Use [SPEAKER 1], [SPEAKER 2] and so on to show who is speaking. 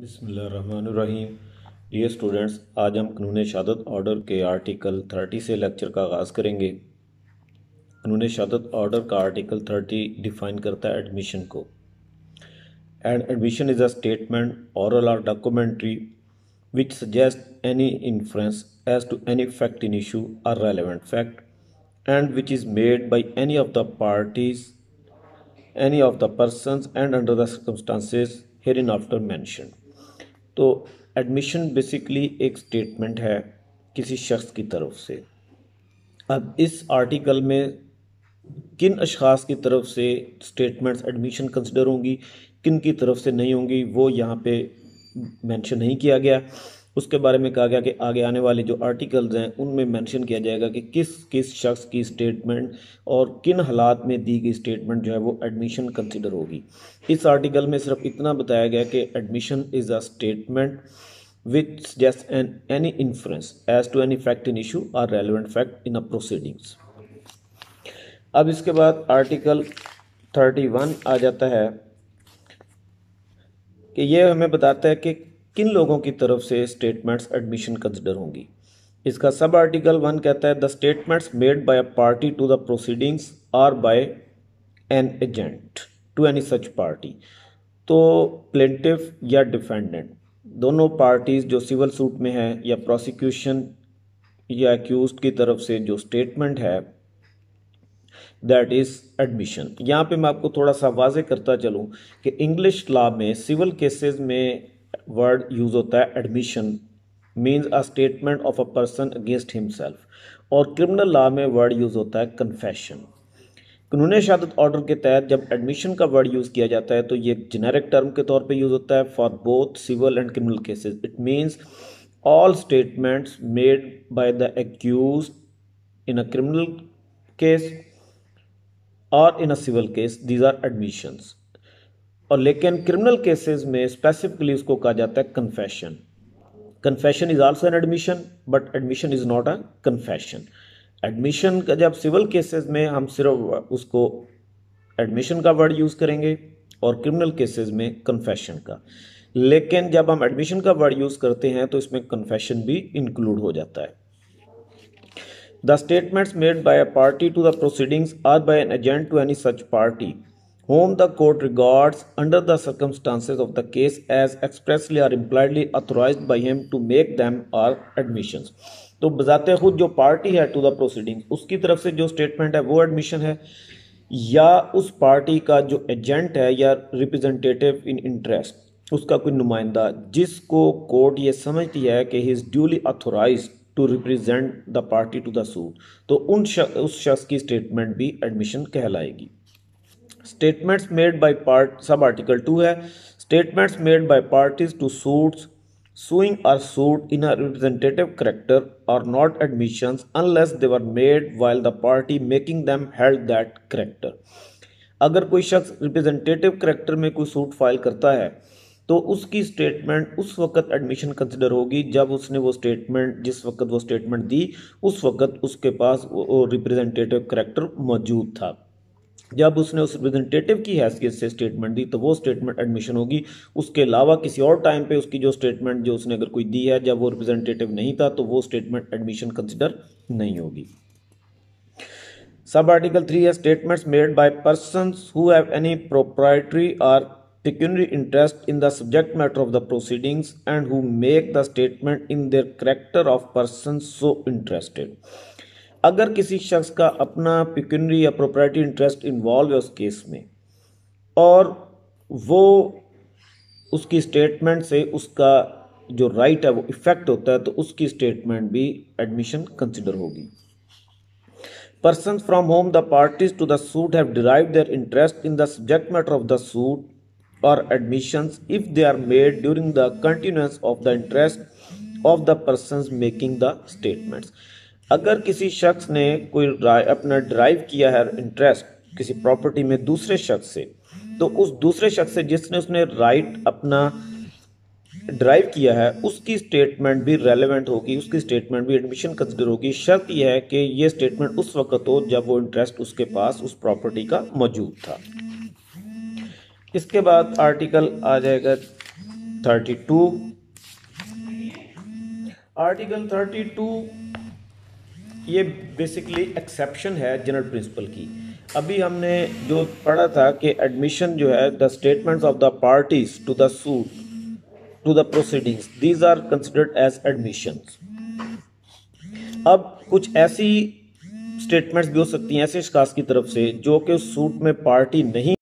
[SPEAKER 1] बिस्मिल्लाहिर्रहमानिर्रहीम। Dear students, आज हम कानून शहादत ऑर्डर के आर्टिकल 30 से लेक्चर का आगाज़ करेंगे। कानून शहादत ऑर्डर का आर्टिकल 30 डिफाइन करता है एडमिशन को। And admission is a statement oral or documentary which suggests any inference as to any fact in issue or relevant fact, and which is made by any of the parties, any of the persons, and under the circumstances hereinafter mentioned। तो admission basically एक statement है किसी शख्स की तरफ से। अब इस आर्टिकल में किन अशखास की तरफ से स्टेटमेंट्स एडमिशन कंसिडर होंगी, किन की तरफ से नहीं होंगी, वो यहाँ पे मेंशन नहीं किया गया। उसके बारे में कहा गया कि आगे आने वाले जो आर्टिकल्स हैं उनमें मेंशन किया जाएगा कि किस किस शख्स की स्टेटमेंट और किन हालात में दी गई स्टेटमेंट जो है वो एडमिशन कंसिडर होगी। इस आर्टिकल में सिर्फ इतना बताया गया कि admission is a statement which suggests any inference as to any fact in issue or relevant fact in a proceedings। अब इसके बाद आर्टिकल 31 आ जाता है कि यह हमें बताता है कि किन लोगों की तरफ से स्टेटमेंट्स एडमिशन कंसिडर होंगी। इसका सब आर्टिकल 1 कहता है the statements made by a party to the proceedings are by an agent to any such party. तो प्लेंटिफ या डिफेंडेंट दोनों पार्टीज जो सिविल सूट में है या प्रोसिक्यूशन या एक्यूज्ड की तरफ से जो स्टेटमेंट है दैट इज एडमिशन। यहाँ पे मैं आपको थोड़ा सा वाजे करता चलूँ कि इंग्लिश लॉ में सिविल केसेस में वर्ड यूज होता है admission means a statement of a person against himself, और क्रिमिनल लॉ में वर्ड यूज होता है कन्फेशन। कानून शहादत ऑर्डर के तहत जब एडमिशन का वर्ड यूज़ किया जाता है तो ये जेनेरिक टर्म के तौर पे यूज़ होता है for both civil and criminal cases. It means all statements made by the accused in a criminal case और in a civil case these are admissions. और लेकिन क्रिमिनल केसेस में स्पेसिफिकली उसको कहा जाता है confession. Confession is also an admission but admission is not a confession. Admission का जब सिविल केसेस में हम सिर्फ उसको एडमिशन का वर्ड यूज़ करेंगे और क्रिमिनल केसेस में कन्फेशन का, लेकिन जब हम एडमिशन का वर्ड यूज़ करते हैं तो इसमें कन्फेशन भी इंक्लूड हो जाता है। The statements made by a party to the proceedings are by an agent to any such party whom the court regards under the circumstances of the case as expressly or impliedly authorized by him to make them are admissions। तो बजाते खुद जो party है to the proceeding उसकी तरफ से जो statement है वो एडमिशन है, या उस पार्टी का जो एजेंट है या रिप्रेजेंटेटिव इन इंटरेस्ट उसका कोई नुमाइंदा जिसको कोर्ट ये समझती है कि he is duly authorised to represent the party to the suit, तो उस शख्स की स्टेटमेंट भी एडमिशन कहलाएगी। Statements made by part sub article 2 है statements made by parties to suits suing or sued in a representative character are not admissions unless they were made while the party making them held that character। अगर कोई शख्स representative character में कोई suit file करता है तो उसकी statement उस वक्त एडमिशन कंसिडर होगी जब उसने वो स्टेटमेंट जिस वक्त वो स्टेटमेंट दी उस वक्त उसके पास वो रिप्रेजेंटेटिव करेक्टर मौजूद था। जब उसने उस रिप्रेजेंटेटिव की हैसियत से स्टेटमेंट दी तो वो स्टेटमेंट एडमिशन होगी। उसके अलावा किसी और टाइम पे उसकी जो स्टेटमेंट जो उसने अगर कोई दी है जब वो रिप्रेजेंटेटिव नहीं था तो वो स्टेटमेंट एडमिशन कंसिडर नहीं होगी। सब आर्टिकल 3 है statements made by persons who have any proprietary और pecuniary interest in the subject matter of the proceedings and who make the statement in their character of person so interested. अगर किसी शख्स का अपना पिक्यूनरी या proprietary interest involve है उस case में और वो उसकी स्टेटमेंट से उसका जो राइट है वो इफेक्ट होता है तो उसकी स्टेटमेंट भी एडमिशन कंसिडर होगी। Persons from whom the parties to the suit have derived their interest in the subject matter of the suit or admissions if they are made during the continuance of the interest of the persons making the statements। अगर किसी शख्स ने कोई अपना drive किया है interest किसी property में दूसरे शख्स से, तो उस दूसरे शख्स से जिसने उसने राइट अपना ड्राइव किया है उसकी स्टेटमेंट भी रेलेवेंट होगी, उसकी स्टेटमेंट भी एडमिशन कंसिडर होगी। शर्त यह है कि ये स्टेटमेंट उस वक्त हो जब वो इंटरेस्ट उसके पास उस प्रॉपर्टी का मौजूद था। इसके बाद आर्टिकल आ जाएगा 32 आर्टिकल 32 ये बेसिकली एक्सेप्शन है जनरल प्रिंसिपल की। अभी हमने जो पढ़ा था कि एडमिशन जो है the statements of the parties to the suit to the proceedings these are considered as admissions. अब कुछ ऐसी स्टेटमेंट्स भी हो सकती हैं ऐसे शख्स की तरफ से जो कि उस सूट में पार्टी नहीं